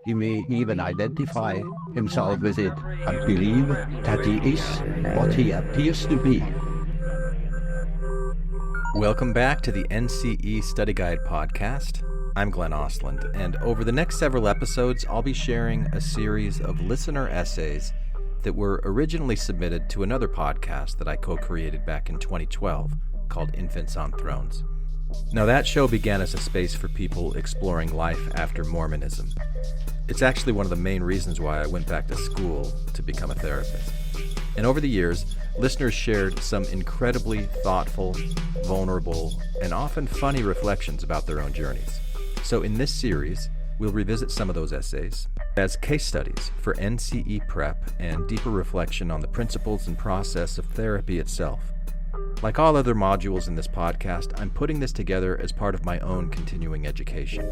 He may even identify himself with it and believe that he is what he appears to be. Welcome back to the NCE Study Guide podcast. I'm Glenn Osland, and over the next several episodes, I'll be sharing a series of listener essays that were originally submitted to another podcast that I co-created back in 2012 called Infants on Thrones. Now, that show began as a space for people exploring life after Mormonism. It's actually one of the main reasons why I went back to school to become a therapist. And over the years, listeners shared some incredibly thoughtful, vulnerable, and often funny reflections about their own journeys. So in this series, we'll revisit some of those essays as case studies for NCE prep and deeper reflection on the principles and process of therapy itself. Like all other modules in this podcast, I'm putting this together as part of my own continuing education,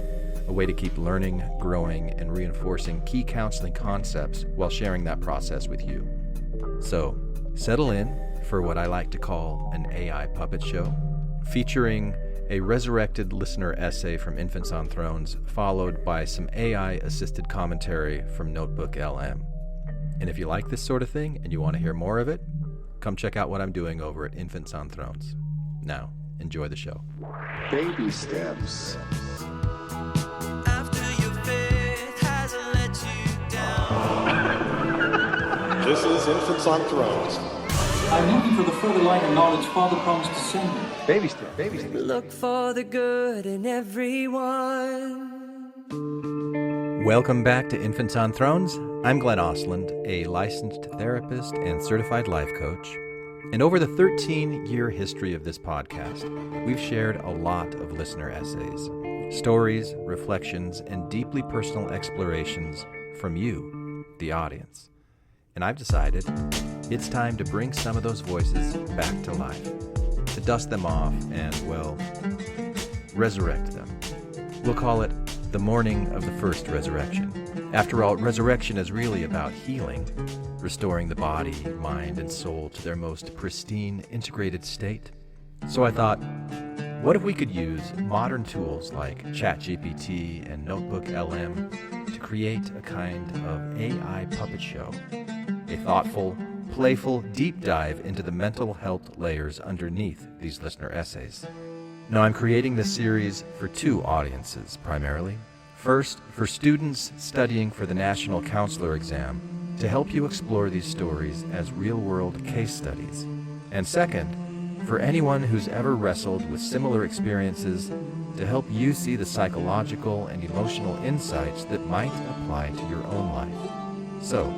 a way to keep learning, growing, and reinforcing key counseling concepts while sharing that process with you. So, settle in for what I like to call an AI puppet show, featuring a resurrected listener essay from Infants on Thrones, followed by some AI-assisted commentary from Notebook LM. And if you like this sort of thing and you want to hear more of it, come check out what I'm doing over at Infants on Thrones. Now, enjoy the show. Baby steps. After your faith has let you down. This is Infants on Thrones. I'm looking for the further light and knowledge Father promised to send me. Baby step, baby step. Look for the good in everyone. Welcome back to Infants on Thrones. I'm Glenn Osland, a licensed therapist and certified life coach. And over the 13-year history of this podcast, we've shared a lot of listener essays, stories, reflections, and deeply personal explorations from you, the audience. And I've decided it's time to bring some of those voices back to life, to dust them off and, well, resurrect them. We'll call it the morning of the first resurrection. After all, resurrection is really about healing, restoring the body, mind, and soul to their most pristine, integrated state. So I thought, what if we could use modern tools like ChatGPT and Notebook LM to create a kind of AI puppet show? A thoughtful, playful deep dive into the mental health layers underneath these listener essays. Now, I'm creating this series for two audiences, primarily. First, for students studying for the National Counselor exam to help you explore these stories as real-world case studies. And second, for anyone who's ever wrestled with similar experiences to help you see the psychological and emotional insights that might apply to your own life. So,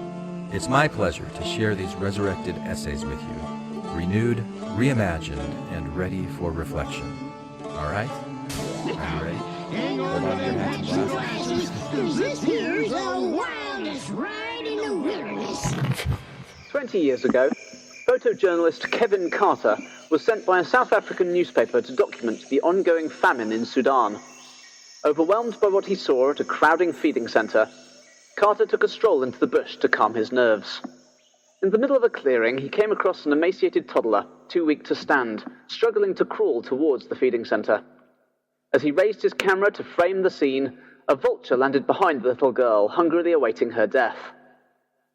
it's my pleasure to share these resurrected essays with you, renewed, reimagined, and ready for reflection. All right? Are you ready? Hold on to your hats and glasses. This here's the wildest ride in the wilderness. 20 years ago, photojournalist Kevin Carter was sent by a South African newspaper to document the ongoing famine in Sudan. Overwhelmed by what he saw at a crowding feeding center, Carter took a stroll into the bush to calm his nerves. In the middle of a clearing, he came across an emaciated toddler, too weak to stand, struggling to crawl towards the feeding center. As he raised his camera to frame the scene, a vulture landed behind the little girl, hungrily awaiting her death.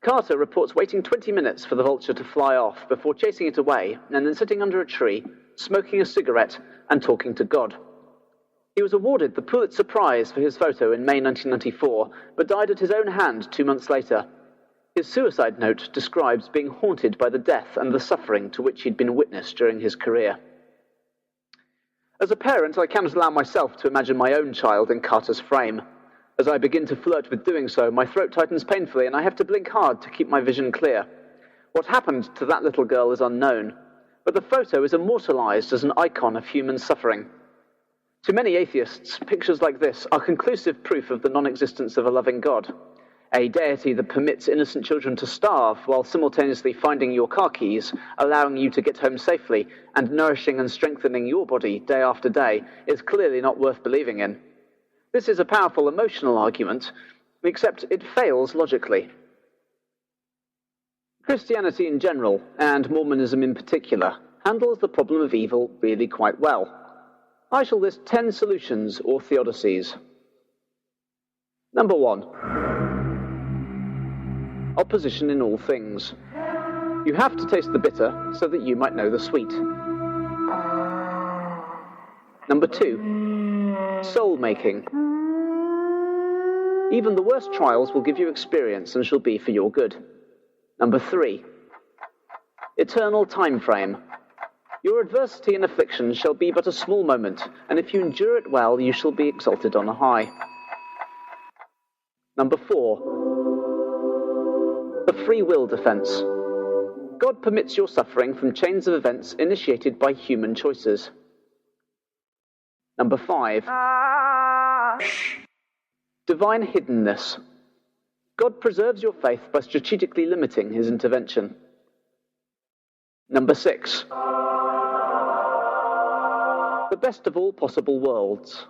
Carter reports waiting 20 minutes for the vulture to fly off before chasing it away and then sitting under a tree, smoking a cigarette and talking to God. He was awarded the Pulitzer Prize for his photo in May 1994, but died at his own hand 2 months later. His suicide note describes being haunted by the death and the suffering to which he'd been witness during his career. As a parent, I cannot allow myself to imagine my own child in Carter's frame. As I begin to flirt with doing so, my throat tightens painfully and I have to blink hard to keep my vision clear. What happened to that little girl is unknown, but the photo is immortalized as an icon of human suffering. To many atheists, pictures like this are conclusive proof of the non-existence of a loving God, a deity that permits innocent children to starve while simultaneously finding your car keys, allowing you to get home safely, and nourishing and strengthening your body day after day is clearly not worth believing in. This is a powerful emotional argument, except it fails logically. Christianity in general, and Mormonism in particular, handles the problem of evil really quite well. I shall list 10 solutions or theodicies. Number 1. opposition in all things. You have to taste the bitter so that you might know the sweet. Number 2, soul-making. Even the worst trials will give you experience and shall be for your good. Number 3, eternal time frame. Your adversity and affliction shall be but a small moment, and if you endure it well, you shall be exalted on a high. Number 4, the free will defense. God permits your suffering from chains of events initiated by human choices. Number 5, divine hiddenness. God preserves your faith by strategically limiting his intervention. Number 6, the best of all possible worlds.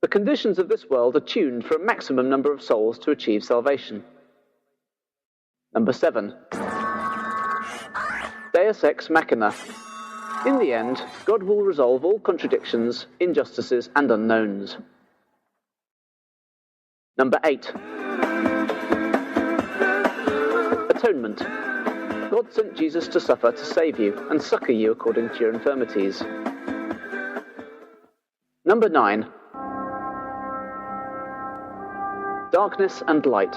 The conditions of this world are tuned for a maximum number of souls to achieve salvation. Number 7, Deus ex machina. In the end, God will resolve all contradictions, injustices, and unknowns. Number 8, atonement. God sent Jesus to suffer to save you and succor you according to your infirmities. Number 9, darkness and light.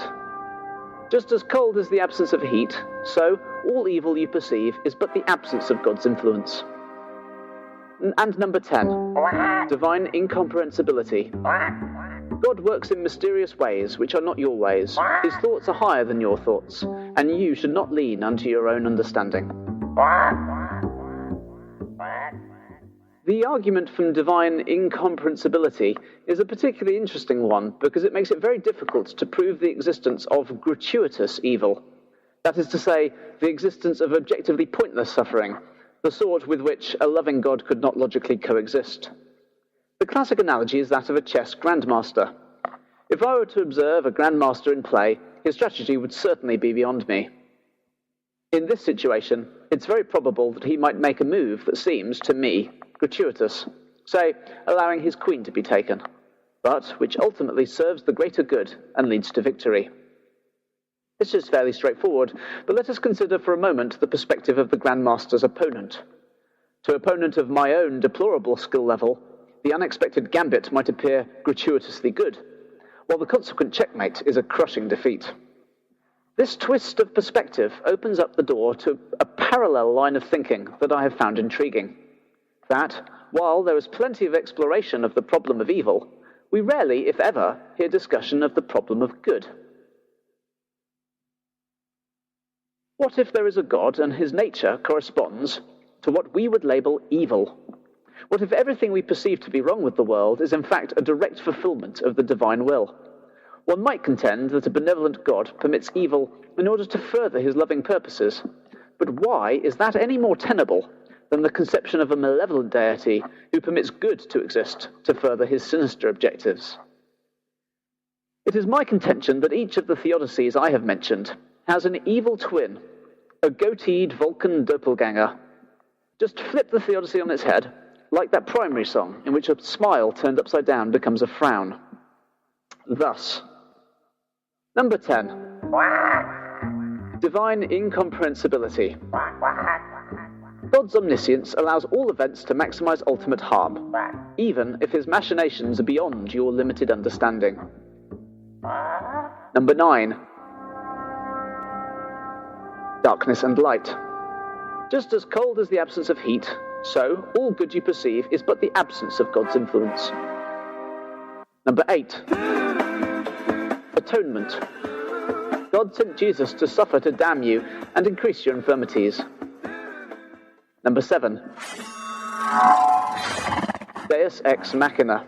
Just as cold is the absence of heat, so all evil you perceive is but the absence of God's influence. And number 10, divine incomprehensibility. God works in mysterious ways which are not your ways. His thoughts are higher than your thoughts, and you should not lean unto your own understanding. The argument from divine incomprehensibility is a particularly interesting one because it makes it very difficult to prove the existence of gratuitous evil. That is to say, the existence of objectively pointless suffering, the sort with which a loving God could not logically coexist. The classic analogy is that of a chess grandmaster. If I were to observe a grandmaster in play, his strategy would certainly be beyond me. In this situation, it's very probable that he might make a move that seems, to me, gratuitous, say, allowing his queen to be taken, but which ultimately serves the greater good and leads to victory. This is fairly straightforward, but let us consider for a moment the perspective of the grandmaster's opponent. To an opponent of my own deplorable skill level, the unexpected gambit might appear gratuitously good, while the consequent checkmate is a crushing defeat. This twist of perspective opens up the door to a parallel line of thinking that I have found intriguing. That, while there is plenty of exploration of the problem of evil, we rarely, if ever, hear discussion of the problem of good. What if there is a God and his nature corresponds to what we would label evil? What if everything we perceive to be wrong with the world is in fact a direct fulfillment of the divine will? One might contend that a benevolent God permits evil in order to further his loving purposes, but why is that any more tenable than the conception of a malevolent deity who permits good to exist to further his sinister objectives? It is my contention that each of the theodicies I have mentioned has an evil twin, a goateed Vulcan doppelganger. Just flip the theodicy on its head, like that primary song in which a smile turned upside down becomes a frown. Thus, number 10, divine incomprehensibility. God's omniscience allows all events to maximize ultimate harm, even if his machinations are beyond your limited understanding. Number 9, darkness and light. Just as cold is the absence of heat, so all good you perceive is but the absence of God's influence. Number 8, atonement. God sent Jesus to suffer to damn you and increase your infirmities. Number 7, Deus ex machina.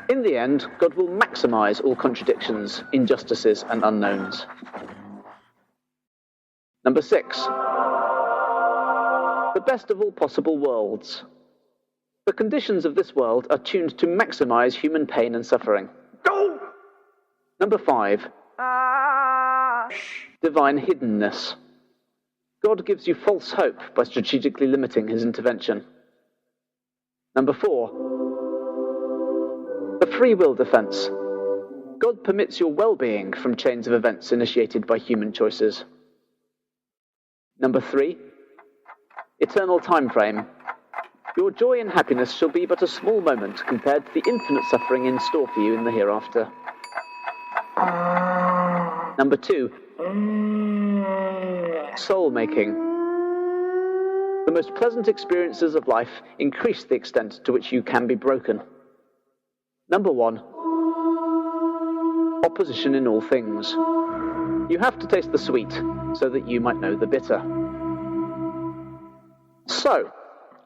In the end, God will maximize all contradictions, injustices, and unknowns. Number 6, the best of all possible worlds. The conditions of this world are tuned to maximize human pain and suffering. Go! Number 5, divine hiddenness. God gives you false hope by strategically limiting his intervention. Number 4, the free will defense. God permits your well-being from chains of events initiated by human choices. Number 3, eternal time frame. Your joy and happiness shall be but a small moment compared to the infinite suffering in store for you in the hereafter. Number 2, soul-making. The most pleasant experiences of life increase the extent to which you can be broken. Number 1, opposition in all things. You have to taste the sweet so that you might know the bitter. So,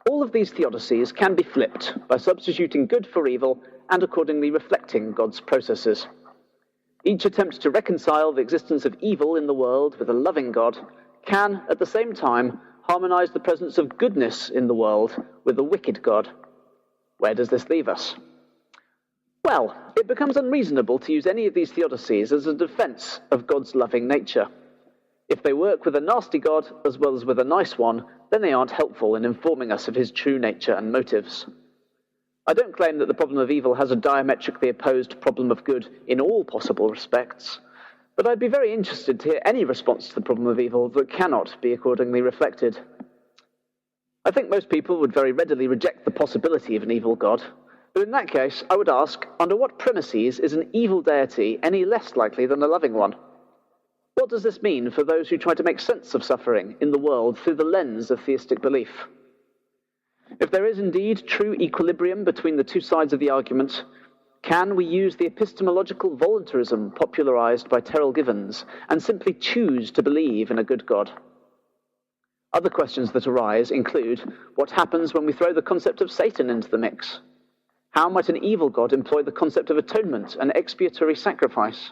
all of these theodicies can be flipped by substituting good for evil and accordingly reflecting God's processes. Each attempt to reconcile the existence of evil in the world with a loving God can, at the same time, harmonize the presence of goodness in the world with a wicked God. Where does this leave us? Well, it becomes unreasonable to use any of these theodicies as a defense of God's loving nature. If they work with a nasty God as well as with a nice one, then they aren't helpful in informing us of his true nature and motives. I don't claim that the problem of evil has a diametrically opposed problem of good in all possible respects, but I'd be very interested to hear any response to the problem of evil that cannot be accordingly reflected. I think most people would very readily reject the possibility of an evil God, but in that case, I would ask, under what premises is an evil deity any less likely than a loving one? What does this mean for those who try to make sense of suffering in the world through the lens of theistic belief? If there is indeed true equilibrium between the two sides of the argument, can we use the epistemological voluntarism popularized by Terrell Givens and simply choose to believe in a good God? Other questions that arise include, what happens when we throw the concept of Satan into the mix? How might an evil God employ the concept of atonement and expiatory sacrifice?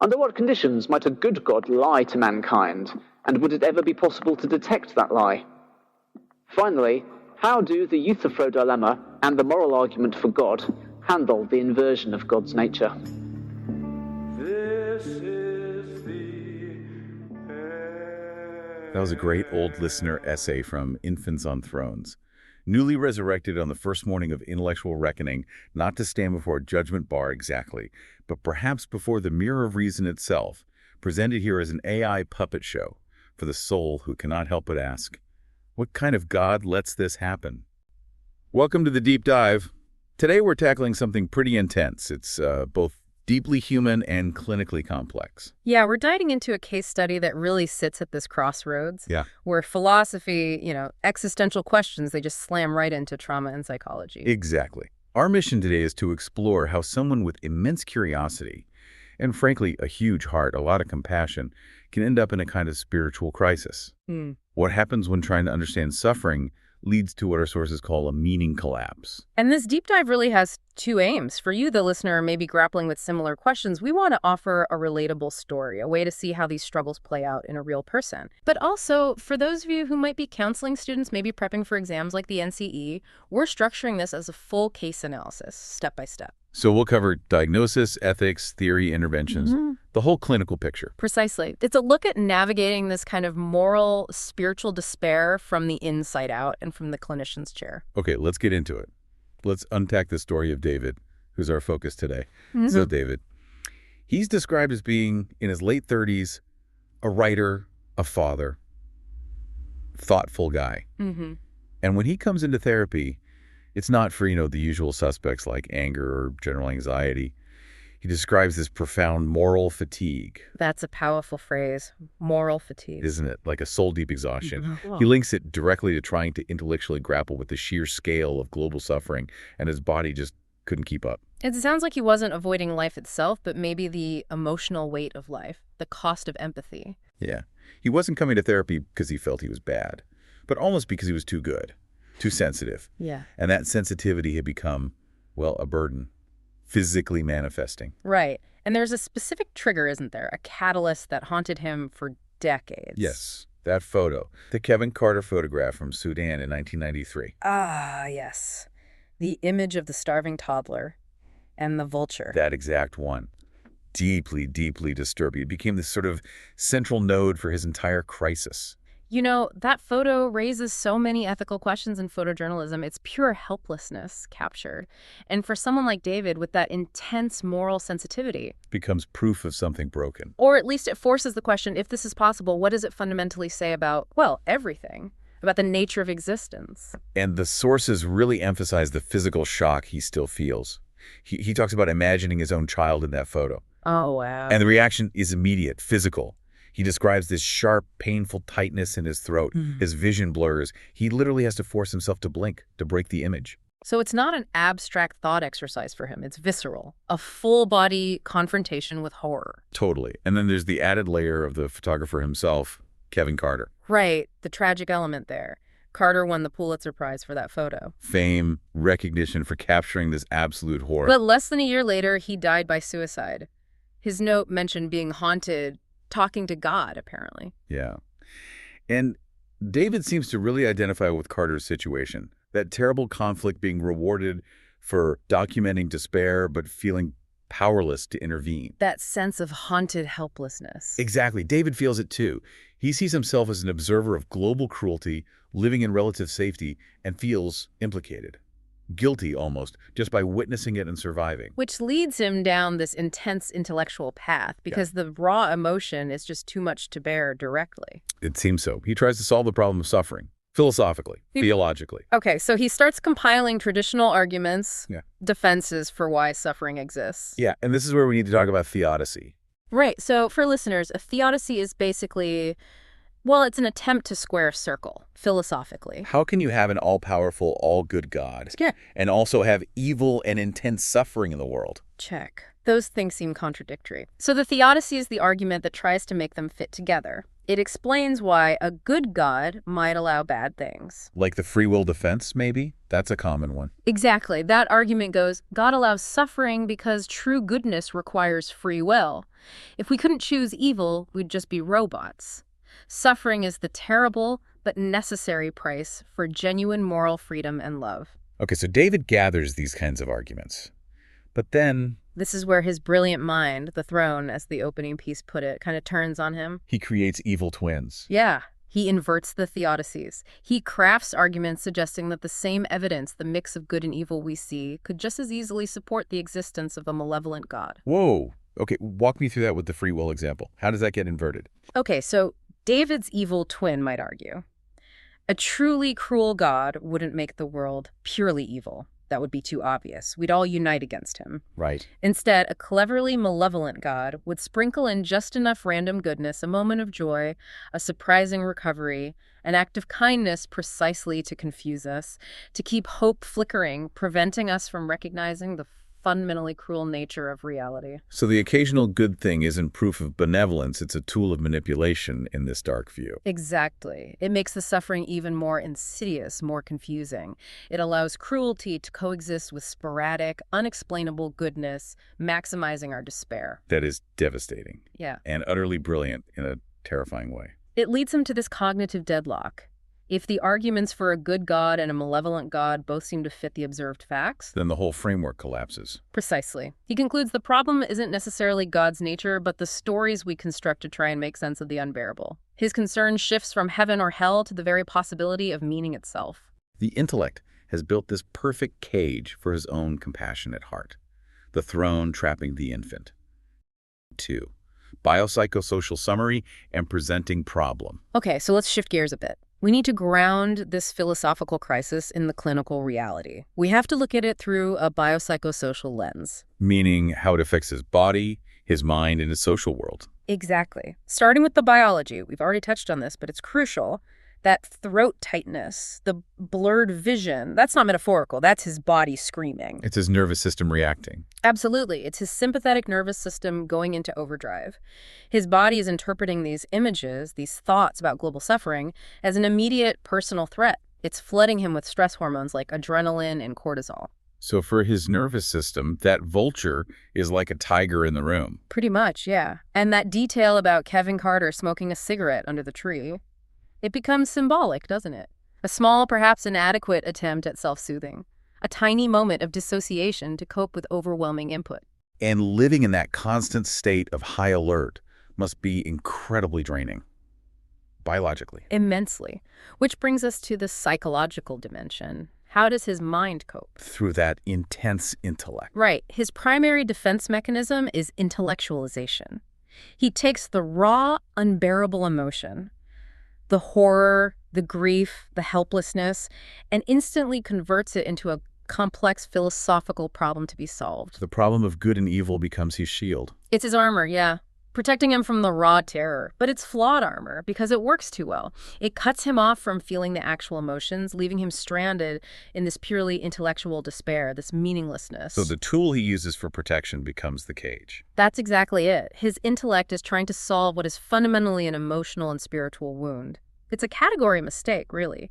Under what conditions might a good God lie to mankind, and would it ever be possible to detect that lie? Finally, how do the Euthyphro dilemma and the moral argument for God handle the inversion of God's nature? That was a great old listener essay from Infants on Thrones. Newly resurrected on the first morning of intellectual reckoning, not to stand before judgment bar exactly, but perhaps before the mirror of reason itself, presented here as an AI puppet show for the soul who cannot help but ask, what kind of God lets this happen? Welcome to the Deep Dive. Today we're tackling something pretty intense. It's both deeply human and clinically complex. Yeah, we're diving into a case study that really sits at this crossroads. Yeah. Where philosophy, existential questions, they just slam right into trauma and psychology. Exactly. Our mission today is to explore how someone with immense curiosity and, frankly, a huge heart, a lot of compassion, can end up in a kind of spiritual crisis. What happens when trying to understand suffering leads to what our sources call a meaning collapse. And this deep dive really has two aims. For you, the listener, maybe grappling with similar questions, we want to offer a relatable story, a way to see how these struggles play out in a real person. But also, for those of you who might be counseling students, maybe prepping for exams like the NCE, we're structuring this as a full case analysis, step by step. So we'll cover diagnosis, ethics, theory, interventions, the whole clinical picture. Precisely. It's a look at navigating this kind of moral, spiritual despair from the inside out and from the clinician's chair. Okay, let's get into it. Let's unpack the story of David, who's our focus today. So David, he's described as being in his late 30s, a writer, a father, thoughtful guy. And when he comes into therapy, it's not for, the usual suspects like anger or general anxiety. He describes this profound moral fatigue. That's a powerful phrase, moral fatigue. Isn't it? Like a soul-deep exhaustion. He links it directly to trying to intellectually grapple with the sheer scale of global suffering, and his body just couldn't keep up. It sounds like he wasn't avoiding life itself, but maybe the emotional weight of life, the cost of empathy. Yeah. He wasn't coming to therapy because he felt he was bad, but almost because he was too good, too sensitive. Yeah. And that sensitivity had become, a burden, physically manifesting. Right. And there's a specific trigger, isn't there? A catalyst that haunted him for decades. Yes. That photo. The Kevin Carter photograph from Sudan in 1993. Ah, yes. The image of the starving toddler and the vulture. That exact one. Deeply, deeply disturbing. It became this sort of central node for his entire crisis. You know, that photo raises so many ethical questions in photojournalism. It's pure helplessness captured. And for someone like David with that intense moral sensitivity, Becomes proof of something broken. or at least it forces the question, if this is possible, what does it fundamentally say about, well, everything, about the nature of existence? And the sources really emphasize the physical shock he still feels. He talks about imagining his own child in that photo. Oh, wow. And the reaction is immediate, physical. He describes this sharp, painful tightness in his throat. His vision blurs. He literally has to force himself to blink to break the image. So it's not an abstract thought exercise for him. It's visceral, a full-body confrontation with horror. Totally. And then there's the added layer of the photographer himself, Kevin Carter. Right, the tragic element there. Carter won the Pulitzer Prize for that photo. Fame, recognition for capturing this absolute horror. But less than a year later, he died by suicide. His note mentioned being haunted, talking to God, apparently. Yeah. And David seems to really identify with Carter's situation. That terrible conflict, being rewarded for documenting despair, but feeling powerless to intervene. That sense of haunted helplessness. Exactly. David feels it too. He sees himself as an observer of global cruelty, living in relative safety, and feels implicated. Guilty almost, just by witnessing it and surviving. Which leads him down this intense intellectual path, because the raw emotion is just too much to bear directly. It seems so. He tries to solve the problem of suffering, philosophically, theologically. Okay, so he starts compiling traditional arguments, defenses for why suffering exists. Yeah, and this is where we need to talk about theodicy. Right, so for listeners, a theodicy is basically, well, it's an attempt to square a circle, philosophically. How can you have an all-powerful, all-good God and also have evil and intense suffering in the world? Check. Those things seem contradictory. So the theodicy is the argument that tries to make them fit together. It explains why a good God might allow bad things. Like the free will defense, maybe? That's a common one. Exactly. That argument goes, God allows suffering because true goodness requires free will. If we couldn't choose evil, we'd just be robots. Suffering is the terrible but necessary price for genuine moral freedom and love. Okay, so David gathers these kinds of arguments. But then this is where his brilliant mind, the throne, as the opening piece put it, kind of turns on him. he creates evil twins. Yeah, he inverts the theodicies. He crafts arguments suggesting that the same evidence, the mix of good and evil we see, could just as easily support the existence of a malevolent God. Whoa. Okay, walk me through that with the free will example. How does that get inverted? Okay, so David's evil twin might argue. A truly cruel God wouldn't make the world purely evil. That would be too obvious. We'd all unite against him. Right. Instead, a cleverly malevolent God would sprinkle in just enough random goodness, a moment of joy, a surprising recovery, an act of kindness precisely to confuse us, to keep hope flickering, preventing us from recognizing the fundamentally cruel nature of reality. So the occasional good thing isn't proof of benevolence, it's a tool of manipulation in this dark view. Exactly. It makes the suffering even more insidious, more confusing. It allows cruelty to coexist with sporadic, unexplainable goodness, maximizing our despair. That is devastating. Yeah. And utterly brilliant in a terrifying way. It leads him to this cognitive deadlock. If the arguments for a good God and a malevolent God both seem to fit the observed facts, Then the whole framework collapses. precisely. He concludes the problem isn't necessarily God's nature, but the stories we construct to try and make sense of the unbearable. His concern shifts from heaven or hell to the very possibility of meaning itself. The intellect has built this perfect cage for his own compassionate heart. The throne trapping the infant. 2. Biopsychosocial summary and presenting problem. Okay, so let's shift gears a bit. We need to ground this philosophical crisis in the clinical reality. We have to look at it through a biopsychosocial lens. Meaning how it affects his body, his mind, and his social world. Exactly. Starting with the biology, we've already touched on this, but it's crucial. That throat tightness, the blurred vision, that's not metaphorical. That's his body screaming. It's his nervous system reacting. Absolutely. It's his sympathetic nervous system going into overdrive. His body is interpreting these images, these thoughts about global suffering, as an immediate personal threat. It's flooding him with stress hormones like adrenaline and cortisol. So for his nervous system, that vulture is like a tiger in the room. Pretty much, yeah. And that detail about Kevin Carter smoking a cigarette under the tree, it becomes symbolic, doesn't it? A small, perhaps inadequate attempt at self-soothing. A tiny moment of dissociation to cope with overwhelming input. And living in that constant state of high alert must be incredibly draining. biologically. Immensely. Which brings us to the psychological dimension. How does his mind cope? Through that intense intellect. Right. His primary defense mechanism is intellectualization. He takes the raw, unbearable emotion, the horror, the grief, the helplessness, and instantly converts it into a complex philosophical problem to be solved. The problem of good and evil becomes his shield. It's his armor, yeah. Protecting him from the raw terror. But it's flawed armor because it works too well. It cuts him off from feeling the actual emotions, leaving him stranded in this purely intellectual despair, this meaninglessness. So the tool he uses for protection becomes the cage. That's exactly it. His intellect is trying to solve what is fundamentally an emotional and spiritual wound. It's a category mistake, really.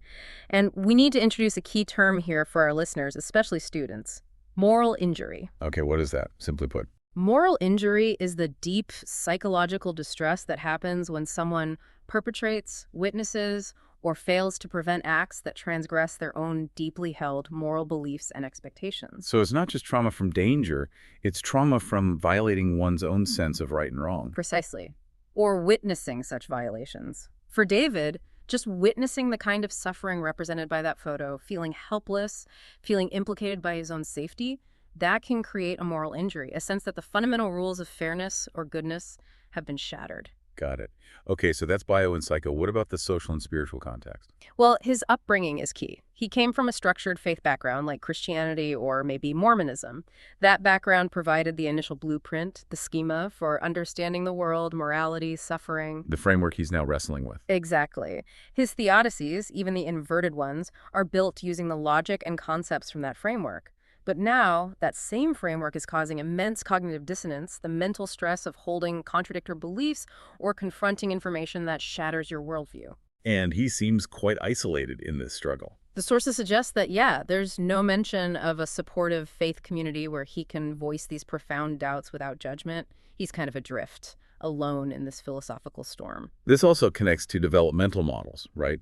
And we need to introduce a key term here for our listeners, especially students: moral injury. Okay, what is that, simply put? Moral injury is the deep psychological distress that happens when someone perpetrates, witnesses, or fails to prevent acts that transgress their own deeply held moral beliefs and expectations. So it's not just trauma from danger, it's trauma from violating one's own sense of right and wrong. Precisely. Or witnessing such violations. For David, just witnessing the kind of suffering represented by that photo, feeling helpless, feeling implicated by his own safety, that can create a moral injury, a sense that the fundamental rules of fairness or goodness have been shattered. Got it. Okay, so that's bio and psycho. What about the social and spiritual context? Well, his upbringing is key. He came from a structured faith background like Christianity or maybe Mormonism. That background provided the initial blueprint, the schema for understanding the world, morality, suffering. The framework he's now wrestling with. Exactly. His theodicies, even the inverted ones, are built using the logic and concepts from that framework. But now, that same framework is causing immense cognitive dissonance, the mental stress of holding contradictory beliefs or confronting information that shatters your worldview. And he seems quite isolated in this struggle. The sources suggest that, yeah, there's no mention of a supportive faith community where he can voice these profound doubts without judgment. He's kind of adrift, alone in this philosophical storm. This also connects to developmental models, right?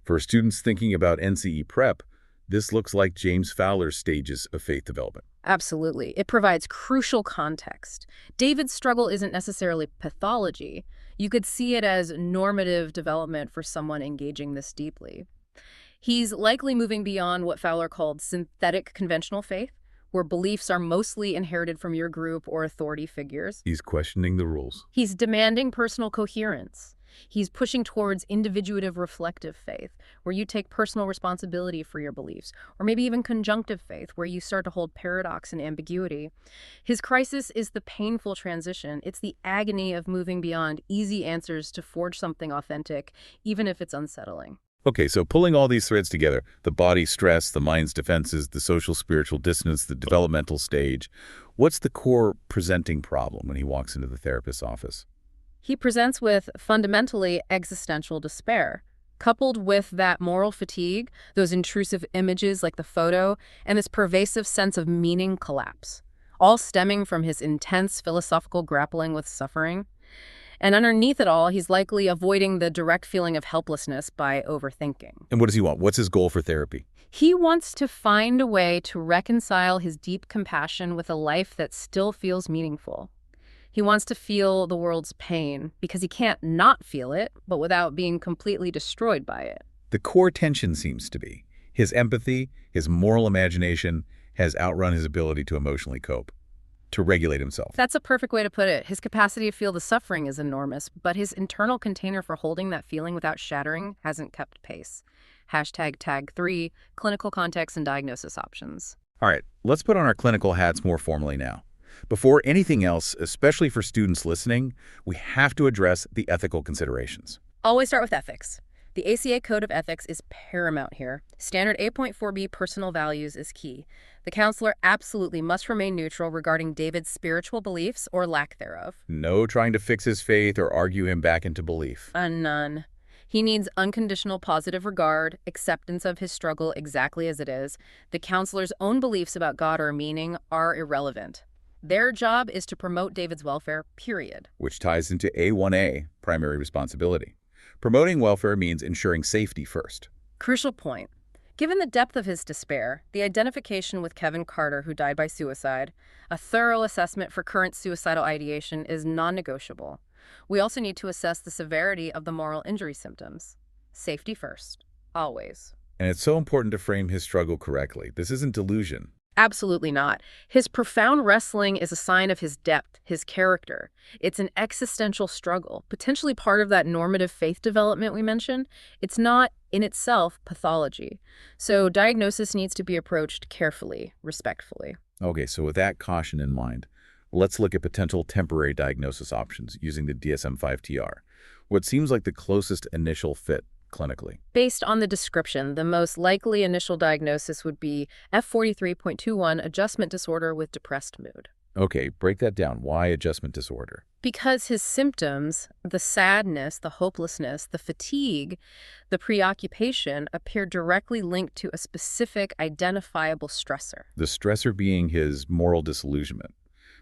For students thinking about NCE prep, this looks like James Fowler's stages of faith development. Absolutely. It provides crucial context. David's struggle isn't necessarily pathology. You could see it as normative development for someone engaging this deeply. He's likely moving beyond what Fowler called synthetic conventional faith, where beliefs are mostly inherited from your group or authority figures. He's questioning the rules. He's demanding personal coherence. He's pushing towards individuative reflective faith, where you take personal responsibility for your beliefs, or maybe even conjunctive faith, where you start to hold paradox and ambiguity. His crisis is the painful transition. It's the agony of moving beyond easy answers to forge something authentic, even if it's unsettling. Okay, so pulling all these threads together, the body's stress, the mind's defenses, the social spiritual dissonance, the developmental stage, what's the core presenting problem when he walks into the therapist's office? He presents with fundamentally existential despair, coupled with that moral fatigue, those intrusive images like the photo, and this pervasive sense of meaning collapse, all stemming from his intense philosophical grappling with suffering. And underneath it all, he's likely avoiding the direct feeling of helplessness by overthinking. And what does he want? What's his goal for therapy? He wants to find a way to reconcile his deep compassion with a life that still feels meaningful. He wants to feel the world's pain because he can't not feel it, but without being completely destroyed by it. The core tension seems to be his empathy, his moral imagination has outrun his ability to emotionally cope, to regulate himself. That's a perfect way to put it. His capacity to feel the suffering is enormous, but his internal container for holding that feeling without shattering hasn't kept pace. Hashtag tag 3, clinical context and diagnosis options. All right, let's put on our clinical hats more formally now. Before anything else, especially for students listening, we have to address the ethical considerations. Always start with ethics. The ACA Code of Ethics is paramount here. Standard 8.4b personal values is key. The counselor absolutely must remain neutral regarding David's spiritual beliefs or lack thereof. No trying to fix his faith or argue him back into belief. None. He needs unconditional positive regard, acceptance of his struggle exactly as it is. The counselor's own beliefs about God or meaning are irrelevant. Their job is to promote David's welfare, period. Which ties into A1A, primary responsibility. Promoting welfare means ensuring safety first. Crucial point. Given the depth of his despair, the identification with Kevin Carter, who died by suicide, a thorough assessment for current suicidal ideation is non-negotiable. We also need to assess the severity of the moral injury symptoms. Safety first, always. And it's so important to frame his struggle correctly. This isn't delusion. Absolutely not. His profound wrestling is a sign of his depth, his character. It's an existential struggle, potentially part of that normative faith development we mentioned. It's not, in itself, pathology. So diagnosis needs to be approached carefully, respectfully. Okay, so with that caution in mind, let's look at potential temporary diagnosis options using the DSM-5-TR. What seems like the closest initial fit clinically. Based on the description, the most likely initial diagnosis would be F43.21 adjustment disorder with depressed mood. Okay, break that down. Why adjustment disorder? Because his symptoms, the sadness, the hopelessness, the fatigue, the preoccupation, appear directly linked to a specific identifiable stressor. The stressor being his moral disillusionment,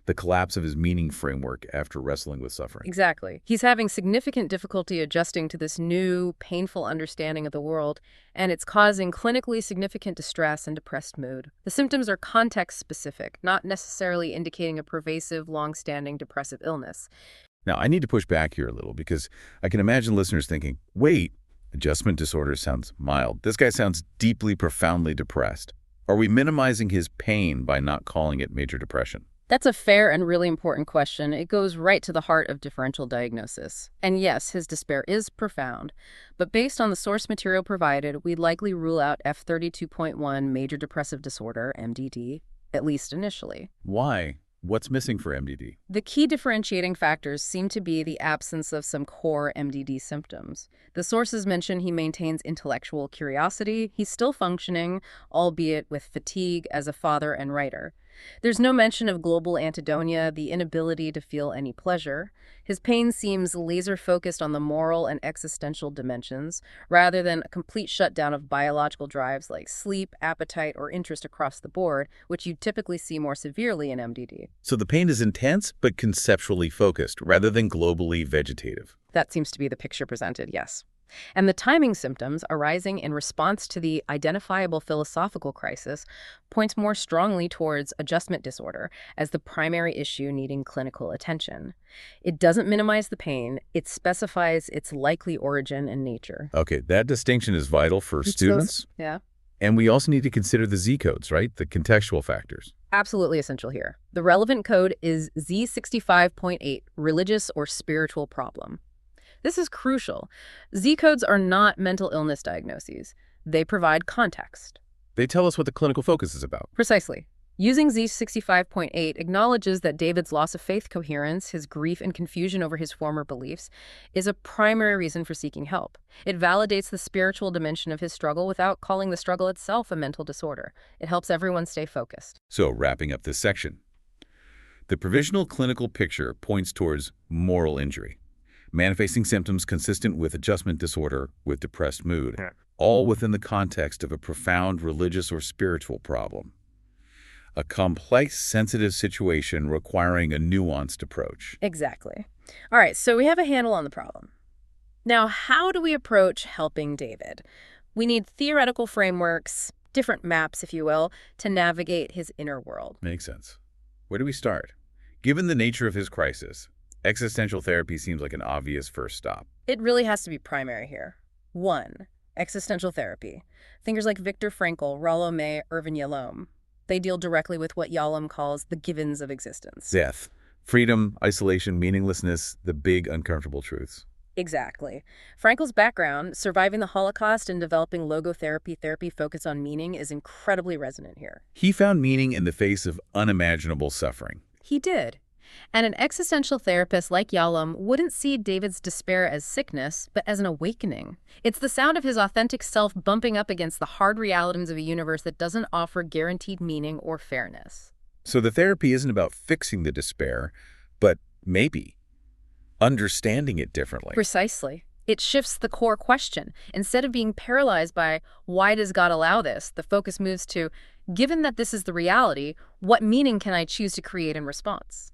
the collapse of his meaning framework after wrestling with suffering. Exactly. He's having significant difficulty adjusting to this new, painful understanding of the world, and it's causing clinically significant distress and depressed mood. The symptoms are context-specific, not necessarily indicating a pervasive, long-standing depressive illness. Now, I need to push back here a little because I can imagine listeners thinking, wait, adjustment disorder sounds mild. This guy sounds deeply, profoundly depressed. Are we minimizing his pain by not calling it major depression? That's a fair and really important question. It goes right to the heart of differential diagnosis. And yes, his despair is profound, but based on the source material provided, we'd likely rule out F32.1 major depressive disorder, MDD, at least initially. Why? What's missing for MDD? The key differentiating factors seem to be the absence of some core MDD symptoms. The sources mention he maintains intellectual curiosity. He's still functioning, albeit with fatigue as a father and writer. There's no mention of global anhedonia, the inability to feel any pleasure. His pain seems laser-focused on the moral and existential dimensions, rather than a complete shutdown of biological drives like sleep, appetite, or interest across the board, which you typically see more severely in MDD. So the pain is intense, but conceptually focused, rather than globally vegetative. That seems to be the picture presented, yes. And the timing symptoms arising in response to the identifiable philosophical crisis points more strongly towards adjustment disorder as the primary issue needing clinical attention. It doesn't minimize the pain, it specifies its likely origin and nature. Okay, that distinction is vital for students. Yeah. And we also need to consider the Z codes, right? The contextual factors. Absolutely essential here. The relevant code is Z65.8, religious or spiritual problem. This is crucial. Z-codes are not mental illness diagnoses. They provide context. They tell us what the clinical focus is about. Precisely. Using Z65.8 acknowledges that David's loss of faith coherence, his grief and confusion over his former beliefs, is a primary reason for seeking help. It validates the spiritual dimension of his struggle without calling the struggle itself a mental disorder. It helps everyone stay focused. So, wrapping up this section, the provisional clinical picture points towards moral injury, manifesting symptoms consistent with adjustment disorder with depressed mood, all within the context of a profound religious or spiritual problem. A complex, sensitive situation requiring a nuanced approach. Exactly. All right, so we have a handle on the problem. Now, how do we approach helping David? We need theoretical frameworks, different maps, if you will, to navigate his inner world. Makes sense. Where do we start? Given the nature of his crisis, existential therapy seems like an obvious first stop. It really has to be primary here. 1. Existential therapy. Thinkers like Viktor Frankl, Rollo May, Irvin Yalom. They deal directly with what Yalom calls the givens of existence. Death, freedom, isolation, meaninglessness, the big uncomfortable truths. Exactly. Frankl's background, surviving the Holocaust and developing logotherapy, therapy focused on meaning, is incredibly resonant here. He found meaning in the face of unimaginable suffering. He did. And an existential therapist like Yalom wouldn't see David's despair as sickness, but as an awakening. It's the sound of his authentic self bumping up against the hard realities of a universe that doesn't offer guaranteed meaning or fairness. So the therapy isn't about fixing the despair, but maybe understanding it differently. Precisely. It shifts the core question. Instead of being paralyzed by, why does God allow this, the focus moves to, given that this is the reality, what meaning can I choose to create in response?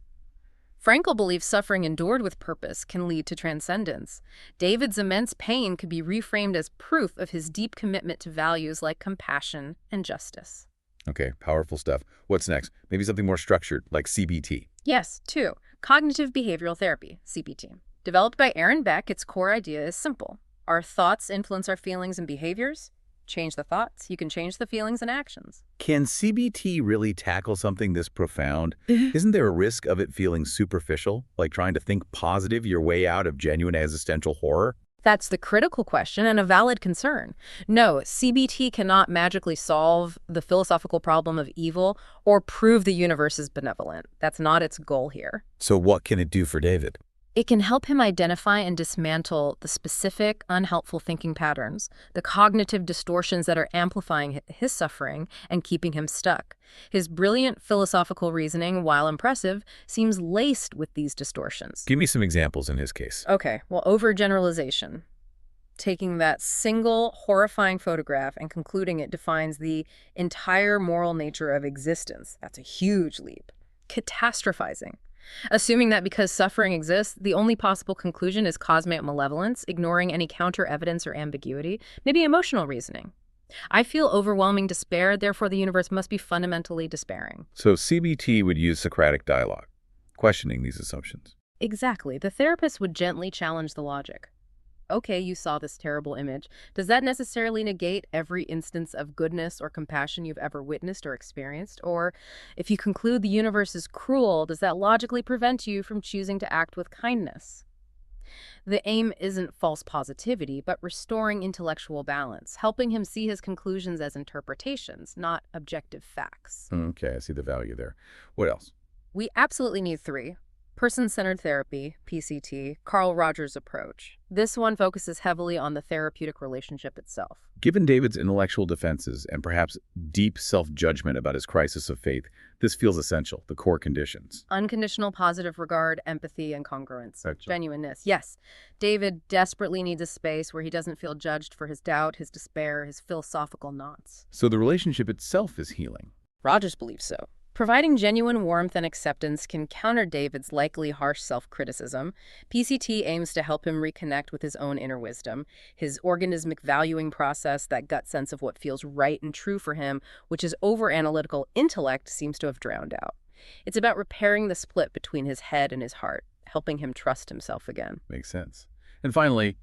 Frankl believes suffering endured with purpose can lead to transcendence. David's immense pain could be reframed as proof of his deep commitment to values like compassion and justice. Okay, powerful stuff. What's next? Maybe something more structured, like CBT. Yes, 2. Cognitive behavioral therapy, CBT. Developed by Aaron Beck, its core idea is simple. Our thoughts influence our feelings and behaviors. Change the thoughts, you can change the feelings and actions. Can CBT really tackle something this profound? Isn't there a risk of it feeling superficial, like trying to think positive your way out of genuine existential horror? That's the critical question and a valid concern. No, CBT cannot magically solve the philosophical problem of evil or prove the universe is benevolent. That's not its goal here. So what can it do for David? It can help him identify and dismantle the specific, unhelpful thinking patterns, the cognitive distortions that are amplifying his suffering and keeping him stuck. His brilliant philosophical reasoning, while impressive, seems laced with these distortions. Give me some examples in his case. Okay, well, overgeneralization. Taking that single horrifying photograph and concluding it defines the entire moral nature of existence. That's a huge leap. Catastrophizing. Assuming that because suffering exists, the only possible conclusion is cosmic malevolence, ignoring any counter-evidence or ambiguity, maybe emotional reasoning. I feel overwhelming despair, therefore the universe must be fundamentally despairing. So CBT would use Socratic dialogue, questioning these assumptions. Exactly. The therapist would gently challenge the logic. Okay, you saw this terrible image. Does that necessarily negate every instance of goodness or compassion you've ever witnessed or experienced? Or if you conclude the universe is cruel, does that logically prevent you from choosing to act with kindness? The aim isn't false positivity, but restoring intellectual balance, helping him see his conclusions as interpretations, not objective facts. Okay, I see the value there. What else? We absolutely need 3. Person-centered therapy, PCT, Carl Rogers' approach. This one focuses heavily on the therapeutic relationship itself. Given David's intellectual defenses and perhaps deep self-judgment about his crisis of faith, this feels essential, the core conditions. Unconditional positive regard, empathy, and congruence. Excellent. Genuineness. Yes, David desperately needs a space where he doesn't feel judged for his doubt, his despair, his philosophical knots. So the relationship itself is healing. Rogers believes so. Providing genuine warmth and acceptance can counter David's likely harsh self-criticism. PCT aims to help him reconnect with his own inner wisdom, his organismic valuing process, that gut sense of what feels right and true for him, which his over-analytical intellect seems to have drowned out. It's about repairing the split between his head and his heart, helping him trust himself again. Makes sense. And finally,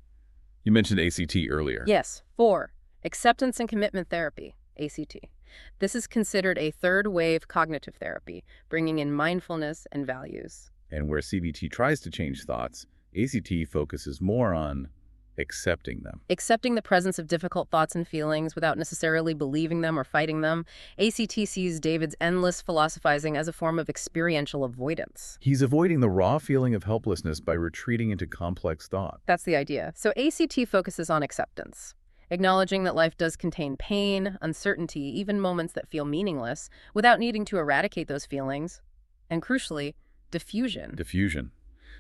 you mentioned ACT earlier. Yes. 4. Acceptance and commitment therapy, ACT. This is considered a third-wave cognitive therapy, bringing in mindfulness and values. And where CBT tries to change thoughts, ACT focuses more on accepting them. Accepting the presence of difficult thoughts and feelings without necessarily believing them or fighting them. ACT sees David's endless philosophizing as a form of experiential avoidance. He's avoiding the raw feeling of helplessness by retreating into complex thought. That's the idea. So ACT focuses on acceptance. Acknowledging that life does contain pain, uncertainty, even moments that feel meaningless, without needing to eradicate those feelings. And crucially, diffusion. Diffusion.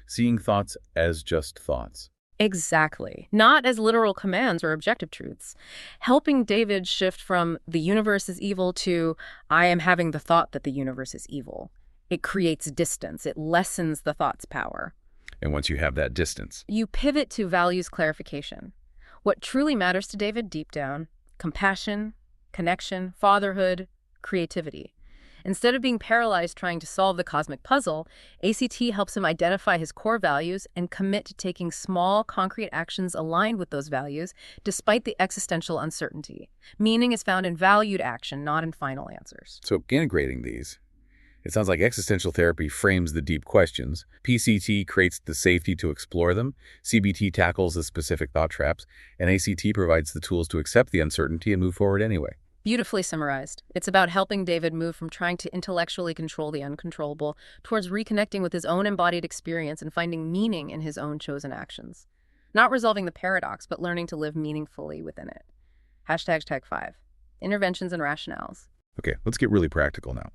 Seeing thoughts as just thoughts. Exactly. Not as literal commands or objective truths. Helping David shift from the universe is evil to I am having the thought that the universe is evil. It creates distance. It lessens the thought's power. And once you have that distance, You pivot to values clarification. What truly matters to David deep down: compassion, connection, fatherhood, creativity. Instead of being paralyzed trying to solve the cosmic puzzle, ACT helps him identify his core values and commit to taking small, concrete actions aligned with those values, despite the existential uncertainty. Meaning is found in valued action, not in final answers. so integrating these, it sounds like existential therapy frames the deep questions, PCT creates the safety to explore them, CBT tackles the specific thought traps, and ACT provides the tools to accept the uncertainty and move forward anyway. Beautifully summarized. It's about helping David move from trying to intellectually control the uncontrollable towards reconnecting with his own embodied experience and finding meaning in his own chosen actions. Not resolving the paradox, but learning to live meaningfully within it. #Tag5. Interventions and rationales. Okay, let's get really practical now.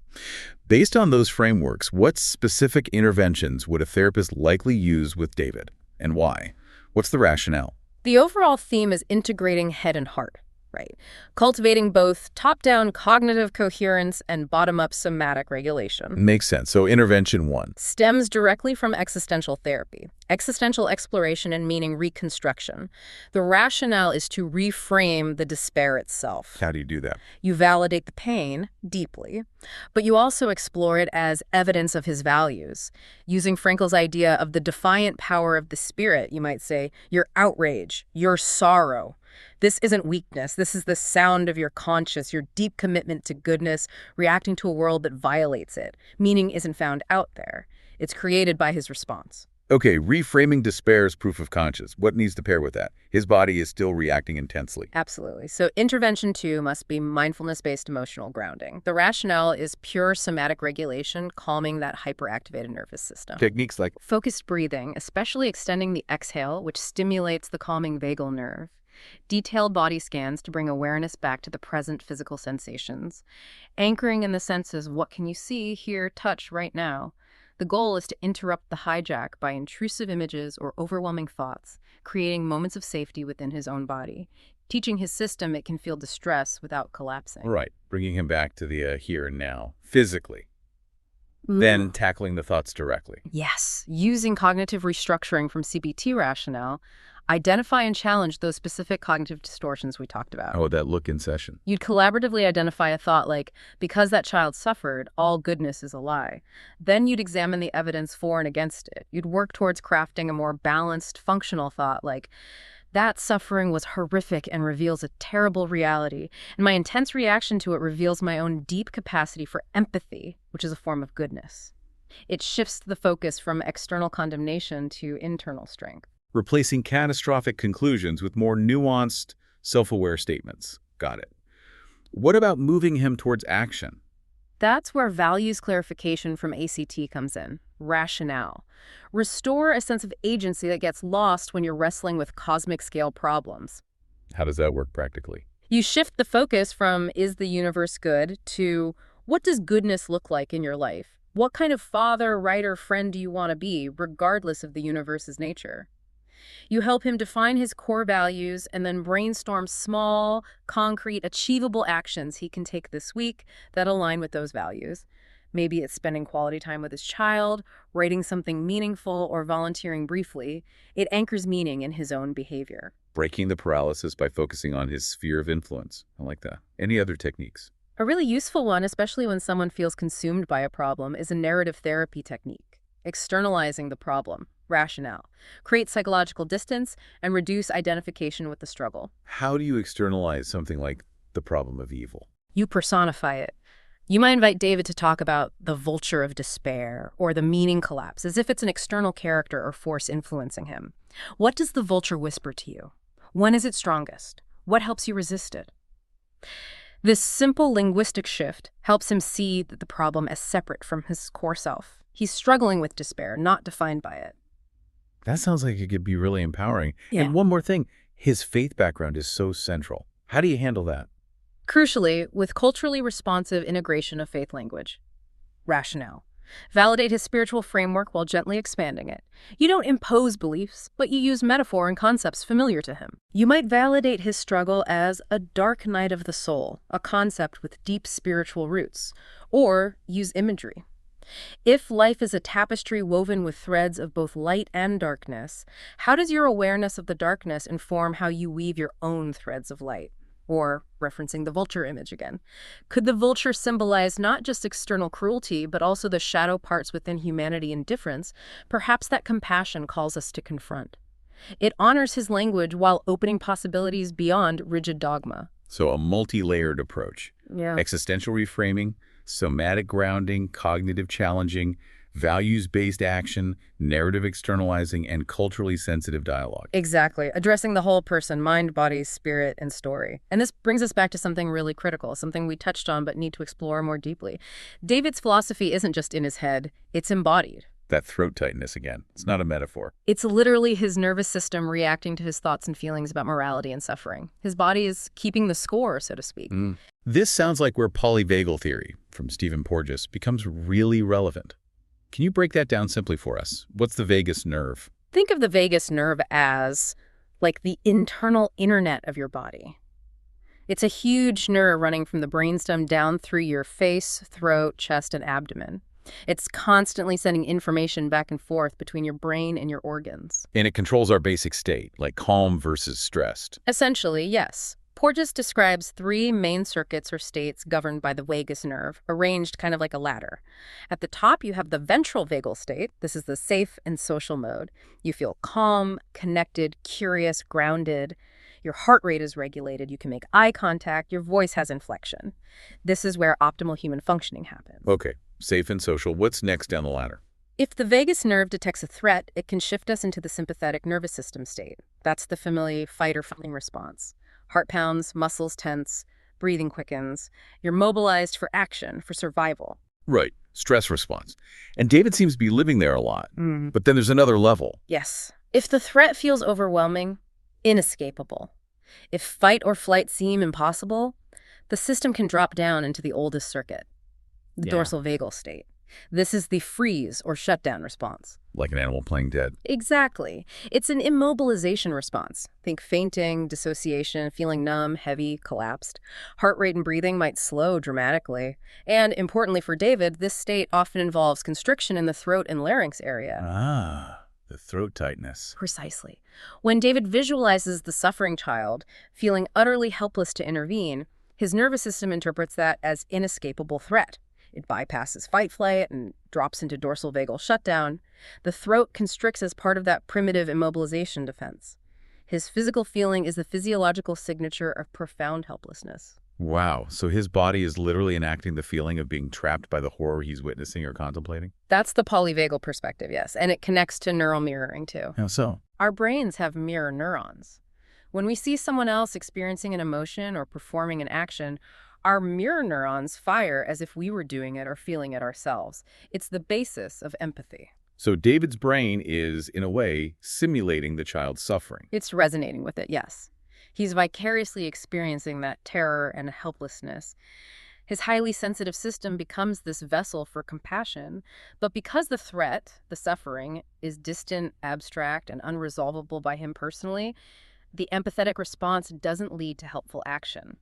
Based on those frameworks, what specific interventions would a therapist likely use with David, and why? What's the rationale? The overall theme is integrating head and heart. Right. Cultivating both top-down cognitive coherence and bottom-up somatic regulation. Makes sense. So intervention 1. Stems directly from existential therapy, existential exploration and meaning reconstruction. The rationale is to reframe the despair itself. How do you do that? You validate the pain deeply, but you also explore it as evidence of his values. Using Frankl's idea of the defiant power of the spirit, you might say, your outrage, your sorrow. This isn't weakness. This is the sound of your conscience, your deep commitment to goodness, reacting to a world that violates it. Meaning isn't found out there. It's created by his response. Okay, reframing despair as proof of conscience. What needs to pair with that? His body is still reacting intensely. Absolutely. So intervention 2 must be mindfulness-based emotional grounding. The rationale is pure somatic regulation, calming that hyperactivated nervous system. Techniques like Focused breathing, especially extending the exhale, which stimulates the calming vagal nerve. Detailed body scans to bring awareness back to the present physical sensations. Anchoring in the senses, what can you see, hear, touch right now? The goal is to interrupt the hijack by intrusive images or overwhelming thoughts, creating moments of safety within his own body, teaching his system it can feel distress without collapsing. Right, bringing him back to the here and now, physically. Then tackling the thoughts directly. Yes, using cognitive restructuring from CBT rationale, identify and challenge those specific cognitive distortions we talked about. Oh, that look in session. You'd collaboratively identify a thought like, because that child suffered, all goodness is a lie. Then you'd examine the evidence for and against it. You'd work towards crafting a more balanced, functional thought like, that suffering was horrific and reveals a terrible reality, and my intense reaction to it reveals my own deep capacity for empathy, which is a form of goodness. It shifts the focus from external condemnation to internal strength. Replacing catastrophic conclusions with more nuanced, self-aware statements. Got it. What about moving him towards action? That's where values clarification from ACT comes in. Rationale. Restore a sense of agency that gets lost when you're wrestling with cosmic scale problems. How does that work practically? You shift the focus from, is the universe good, to, what does goodness look like in your life? What kind of father, writer, friend do you want to be, regardless of the universe's nature? You help him define his core values and then brainstorm small, concrete, achievable actions he can take this week that align with those values. Maybe it's spending quality time with his child, writing something meaningful, or volunteering briefly. It anchors meaning in his own behavior. Breaking the paralysis by focusing on his sphere of influence. I like that. Any other techniques? A really useful one, especially when someone feels consumed by a problem, is a narrative therapy technique. Externalizing the problem. Rationale. Create psychological distance and reduce identification with the struggle. How do you externalize something like the problem of evil? You personify it. You might invite David to talk about the vulture of despair or the meaning collapse, as if it's an external character or force influencing him. What does the vulture whisper to you? When is it strongest? What helps you resist it? This simple linguistic shift helps him see the problem as separate from his core self. He's struggling with despair, not defined by it. That sounds like it could be really empowering. Yeah. And one more thing, his faith background is so central. How do you handle that? Crucially, with culturally responsive integration of faith language. Rationale. Validate his spiritual framework while gently expanding it. You don't impose beliefs, but you use metaphor and concepts familiar to him. You might validate his struggle as a dark night of the soul, a concept with deep spiritual roots, or use imagery. If life is a tapestry woven with threads of both light and darkness, how does your awareness of the darkness inform how you weave your own threads of light? Or, referencing the vulture image again, could the vulture symbolize not just external cruelty, but also the shadow parts within humanity and difference? Perhaps that compassion calls us to confront. It honors his language while opening possibilities beyond rigid dogma. So a multi-layered approach. Yeah. Existential reframing, somatic grounding, cognitive challenging, values-based action, narrative externalizing, and culturally sensitive dialogue. Exactly. Addressing the whole person, mind, body, spirit, and story. And this brings us back to something really critical, something we touched on but need to explore more deeply. David's philosophy isn't just in his head, it's embodied. That throat tightness again. It's not a metaphor. It's literally his nervous system reacting to his thoughts and feelings about morality and suffering. His body is keeping the score, so to speak. This sounds like where polyvagal theory, from Stephen Porges, becomes really relevant. Can you break that down simply for us? What's the vagus nerve? Think of the vagus nerve as like the internal internet of your body. It's a huge nerve running from the brainstem down through your face, throat, chest, and abdomen. It's constantly sending information back and forth between your brain and your organs. And it controls our basic state, like calm versus stressed. Essentially, yes. Porges describes 3 main circuits or states governed by the vagus nerve, arranged kind of like a ladder. At the top, you have the ventral vagal state. This is the safe and social mode. You feel calm, connected, curious, grounded. Your heart rate is regulated. You can make eye contact. Your voice has inflection. This is where optimal human functioning happens. Okay, safe and social. What's next down the ladder? If the vagus nerve detects a threat, it can shift us into the sympathetic nervous system state. That's the familiar fight or flight response. Heart pounds, muscles tense, breathing quickens. You're mobilized for action, for survival. Right, stress response. And David seems to be living there a lot. But then there's another level. Yes. If the threat feels overwhelming, inescapable. If fight or flight seem impossible, the system can drop down into the oldest circuit, the dorsal vagal state. This is the freeze or shutdown response. Like an animal playing dead. Exactly. It's an immobilization response. Think fainting, dissociation, feeling numb, heavy, collapsed. Heart rate and breathing might slow dramatically. And importantly for David, this state often involves constriction in the throat and larynx area. Ah, the throat tightness. Precisely. When David visualizes the suffering child, feeling utterly helpless to intervene, his nervous system interprets that as inescapable threat. It bypasses fight-flight and drops into dorsal vagal shutdown. The throat constricts as part of that primitive immobilization defense. His physical feeling is the physiological signature of profound helplessness. Wow, so his body is literally enacting the feeling of being trapped by the horror he's witnessing or contemplating? That's the polyvagal perspective, yes, and it connects to neural mirroring, too. How so? Our brains have mirror neurons. When we see someone else experiencing an emotion or performing an action, our mirror neurons fire as if we were doing it or feeling it ourselves. It's the basis of empathy. So David's brain is, in a way, simulating the child's suffering. It's resonating with it, yes. He's vicariously experiencing that terror and helplessness. His highly sensitive system becomes this vessel for compassion, but because the threat, the suffering, is distant, abstract, and unresolvable by him personally, the empathetic response doesn't lead to helpful action.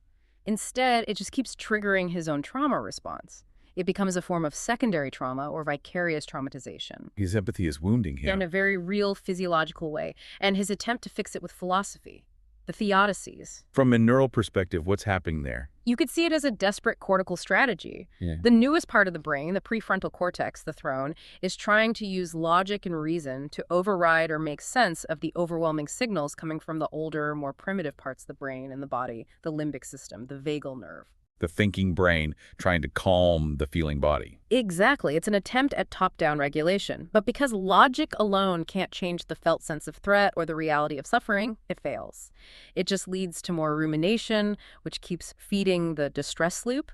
Instead, it just keeps triggering his own trauma response. It becomes a form of secondary trauma or vicarious traumatization. His empathy is wounding him. In a very real physiological way, and his attempt to fix it with philosophy, the theodicies. From a neural perspective, what's happening there? You could see it as a desperate cortical strategy. Yeah. The newest part of the brain, the prefrontal cortex, the throne, is trying to use logic and reason to override or make sense of the overwhelming signals coming from the older, more primitive parts of the brain and the body, the limbic system, the vagal nerve. The thinking brain trying to calm the feeling body. Exactly. It's an attempt at top-down regulation. But because logic alone can't change the felt sense of threat or the reality of suffering, it fails. It just leads to more rumination, which keeps feeding the distress loop.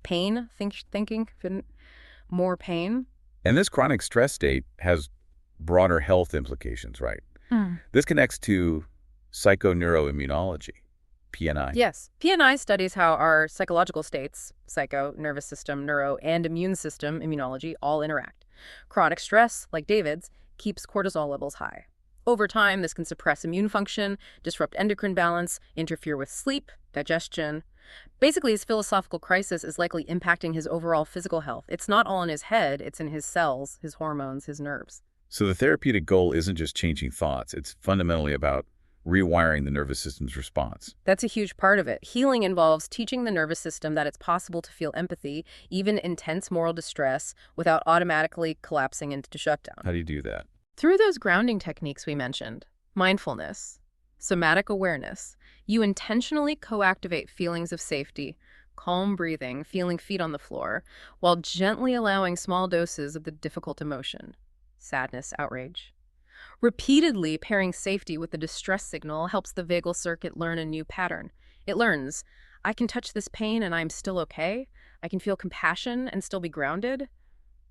Pain, thinking, more pain. And this chronic stress state has broader health implications, right? This connects to psychoneuroimmunology. PNI. Yes. PNI studies how our psychological states, psycho, nervous system, neuro, and immune system, immunology, all interact. Chronic stress, like David's, keeps cortisol levels high. Over time, this can suppress immune function, disrupt endocrine balance, interfere with sleep, digestion. Basically, his philosophical crisis is likely impacting his overall physical health. It's not all in his head, it's in his cells, his hormones, his nerves. So the therapeutic goal isn't just changing thoughts. It's fundamentally about rewiring the nervous system's response. That's a huge part of it. Healing involves teaching the nervous system that it's possible to feel empathy, even intense moral distress, without automatically collapsing into shutdown. How do you do that? Through those grounding techniques we mentioned, mindfulness, somatic awareness, you intentionally co-activate feelings of safety, calm breathing, feeling feet on the floor, while gently allowing small doses of the difficult emotion, sadness, outrage. Repeatedly pairing safety with the distress signal helps the vagal circuit learn a new pattern. It learns, I can touch this pain and I'm still okay. I can feel compassion and still be grounded.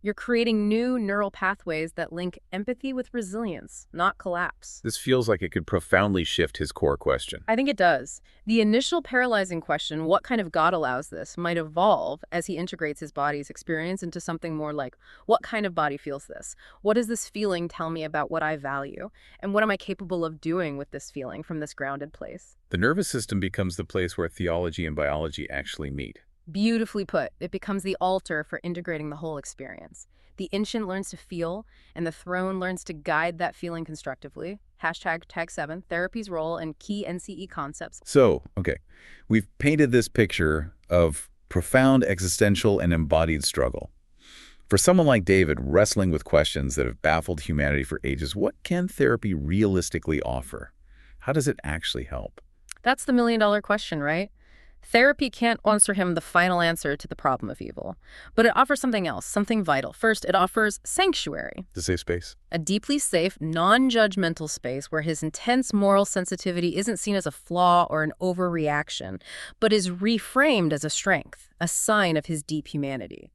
You're creating new neural pathways that link empathy with resilience, not collapse. This feels like it could profoundly shift his core question. I think it does. The initial paralyzing question, what kind of God allows this, might evolve as he integrates his body's experience into something more like, what kind of body feels this? What does this feeling tell me about what I value? And what am I capable of doing with this feeling from this grounded place? The nervous system becomes the place where theology and biology actually meet. Beautifully put. It becomes the altar for integrating the whole experience. The ancient learns to feel, and the throne learns to guide that feeling constructively. Hashtag Tag 7, therapy's role and key NCE concepts. So, okay, we've painted this picture of profound existential and embodied struggle. For someone like David wrestling with questions that have baffled humanity for ages, what can therapy realistically offer? How does it actually help? That's the million-dollar question, right? Therapy can't answer him the final answer to the problem of evil, but it offers something else, something vital. First, it offers sanctuary. The safe space? A deeply safe, non-judgmental space where his intense moral sensitivity isn't seen as a flaw or an overreaction, but is reframed as a strength, a sign of his deep humanity.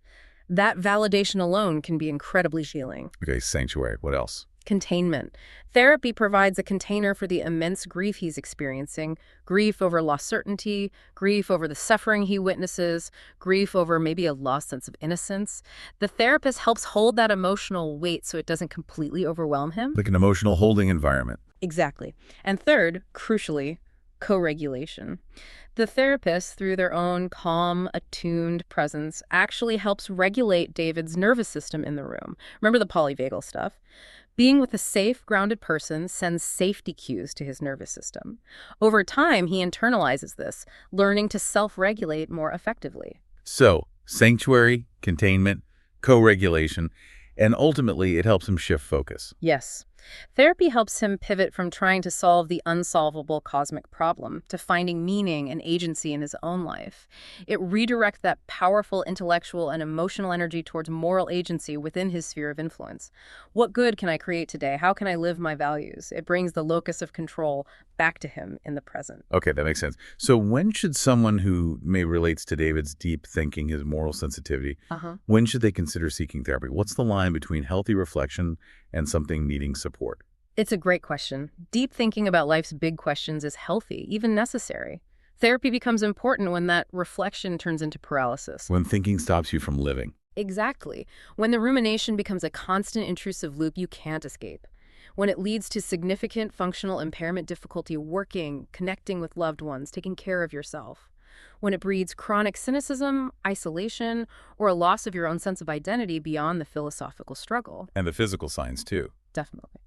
That validation alone can be incredibly healing. Okay, sanctuary. What else? Containment. Therapy provides a container for the immense grief he's experiencing, grief over lost certainty, grief over the suffering he witnesses, grief over maybe a lost sense of innocence. The therapist helps hold that emotional weight so it doesn't completely overwhelm him. Like an emotional holding environment. Exactly. And third, crucially, co-regulation. The therapist, through their own calm, attuned presence, actually helps regulate David's nervous system in the room. Remember the polyvagal stuff? Being with a safe, grounded person sends safety cues to his nervous system. Over time, he internalizes this, learning to self-regulate more effectively. So, sanctuary, containment, co-regulation, and ultimately it helps him shift focus. Yes. Therapy helps him pivot from trying to solve the unsolvable cosmic problem to finding meaning and agency in his own life. It redirects that powerful intellectual and emotional energy towards moral agency within his sphere of influence. What good can I create today? How can I live my values? It brings the locus of control back to him in the present. Okay, that makes sense. So when should someone who may relates to David's deep thinking, his moral sensitivity, when should they consider seeking therapy? What's the line between healthy reflection and something needing support? It's a great question. Deep thinking about life's big questions is healthy, even necessary. Therapy becomes important when that reflection turns into paralysis. When thinking stops you from living. Exactly. When the rumination becomes a constant intrusive loop you can't escape. When it leads to significant functional impairment, difficulty working, connecting with loved ones, taking care of yourself. When it breeds chronic cynicism, isolation, or a loss of your own sense of identity beyond the philosophical struggle. And the physical signs, too. Definitely.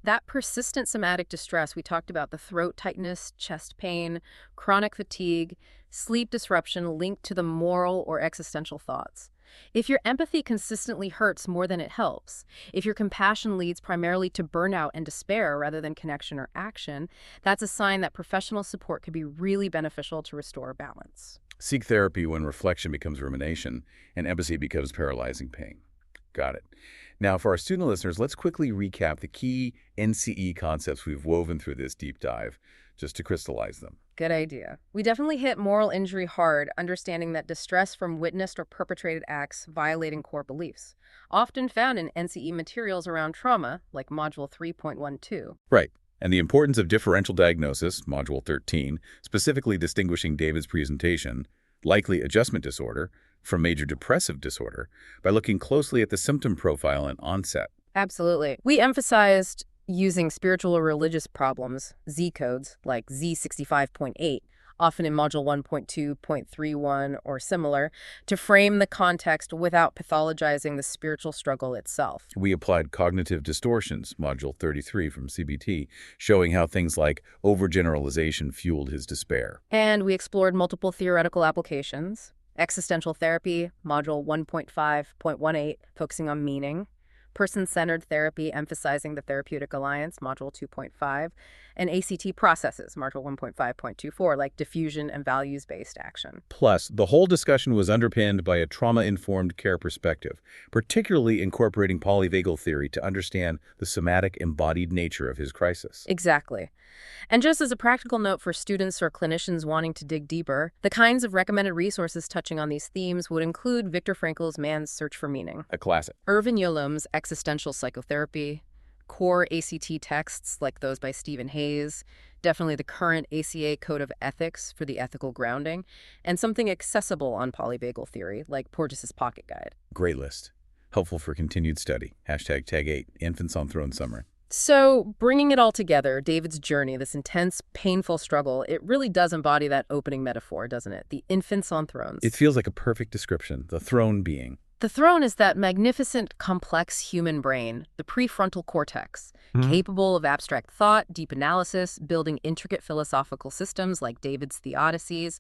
That persistent somatic distress, we talked about the throat tightness, chest pain, chronic fatigue, sleep disruption linked to the moral or existential thoughts. If your empathy consistently hurts more than it helps, if your compassion leads primarily to burnout and despair rather than connection or action, that's a sign that professional support could be really beneficial to restore balance. Seek therapy when reflection becomes rumination and empathy becomes paralyzing pain. Got it. Now, for our student listeners, let's quickly recap the key NCE concepts we've woven through this deep dive, just to crystallize them. Good idea. We definitely hit moral injury hard, understanding that distress from witnessed or perpetrated acts violating core beliefs, often found in NCE materials around trauma, like Module 3.12. Right. And the importance of differential diagnosis, Module 13, specifically distinguishing David's presentation, likely adjustment disorder, from major depressive disorder by looking closely at the symptom profile and onset. Absolutely. We emphasized using spiritual or religious problems, Z codes, like Z65.8, often in Module 1.2.31 or similar, to frame the context without pathologizing the spiritual struggle itself. We applied cognitive distortions, Module 33 from CBT, showing how things like overgeneralization fueled his despair. And we explored multiple theoretical applications. Existential therapy, Module 1.5.18, focusing on meaning. person-centered therapy emphasizing the therapeutic alliance, Module 2.5, and ACT processes, Module 1.5.24, like diffusion and values-based action. Plus, the whole discussion was underpinned by a trauma-informed care perspective, particularly incorporating polyvagal theory to understand the somatic embodied nature of his crisis. Exactly. And just as a practical note for students or clinicians wanting to dig deeper, the kinds of recommended resources touching on these themes would include Viktor Frankl's Man's Search for Meaning, A classic. Irvin Yalom's Existential Psychotherapy, core ACT texts like those by Stephen Hayes, definitely the current ACA Code of Ethics for the ethical grounding, and something accessible on polyvagal theory like Porges's Pocket Guide. Great list. Helpful for continued study. #Tag8, Infants on Throne Summary. So, bringing it all together, David's journey, this intense, painful struggle, it really does embody that opening metaphor, doesn't it? The infants on thrones. It feels like a perfect description, the throne being. The throne is that magnificent, complex human brain, the prefrontal cortex, capable of abstract thought, deep analysis, building intricate philosophical systems like David's Theodicies,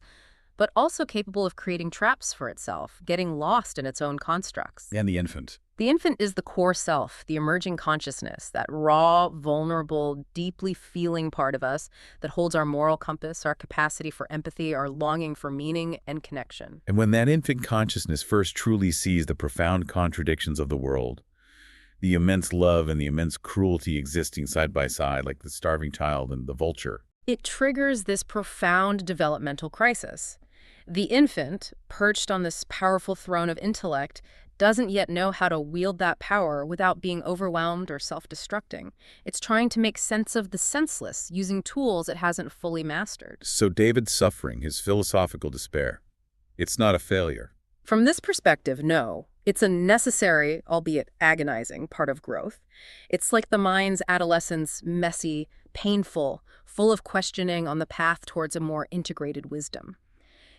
but also capable of creating traps for itself, getting lost in its own constructs. And the infant. The infant is the core self, the emerging consciousness, that raw, vulnerable, deeply feeling part of us that holds our moral compass, our capacity for empathy, our longing for meaning and connection. And when that infant consciousness first truly sees the profound contradictions of the world, the immense love and the immense cruelty existing side by side, like the starving child and the vulture, it triggers this profound developmental crisis. The infant, perched on this powerful throne of intellect, doesn't yet know how to wield that power without being overwhelmed or self-destructing. It's trying to make sense of the senseless, using tools it hasn't fully mastered. So David's suffering, his philosophical despair, it's not a failure. From this perspective, no. It's a necessary, albeit agonizing, part of growth. It's like the mind's adolescence, messy, painful, full of questioning on the path towards a more integrated wisdom.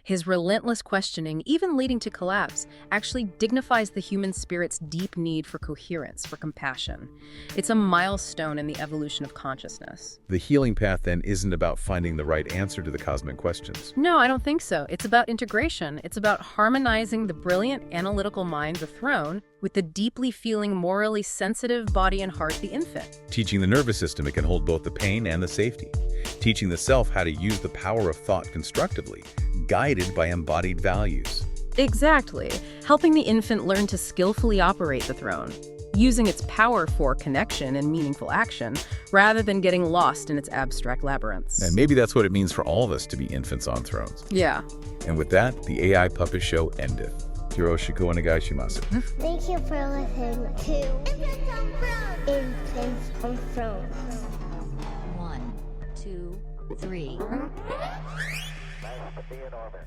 His relentless questioning, even leading to collapse, actually dignifies the human spirit's deep need for coherence, for compassion. It's a milestone in the evolution of consciousness. The healing path then isn't about finding the right answer to the cosmic questions. No, I don't think so. It's about integration. It's about harmonizing the brilliant analytical mind, the throne, with the deeply feeling, morally sensitive body and heart, the infant. Teaching the nervous system it can hold both the pain and the safety. Teaching the self how to use the power of thought constructively, guided by embodied values. Exactly. Helping the infant learn to skillfully operate the throne, using its power for connection and meaningful action, rather than getting lost in its abstract labyrinths. And maybe that's what it means for all of us to be infants on thrones. Yeah. And with that, the AI Puppet Show endeth. Hiroshiko onegai shimasu. Thank you for listening to Infants on Thrones. 1, 2, 3. Be in orbit.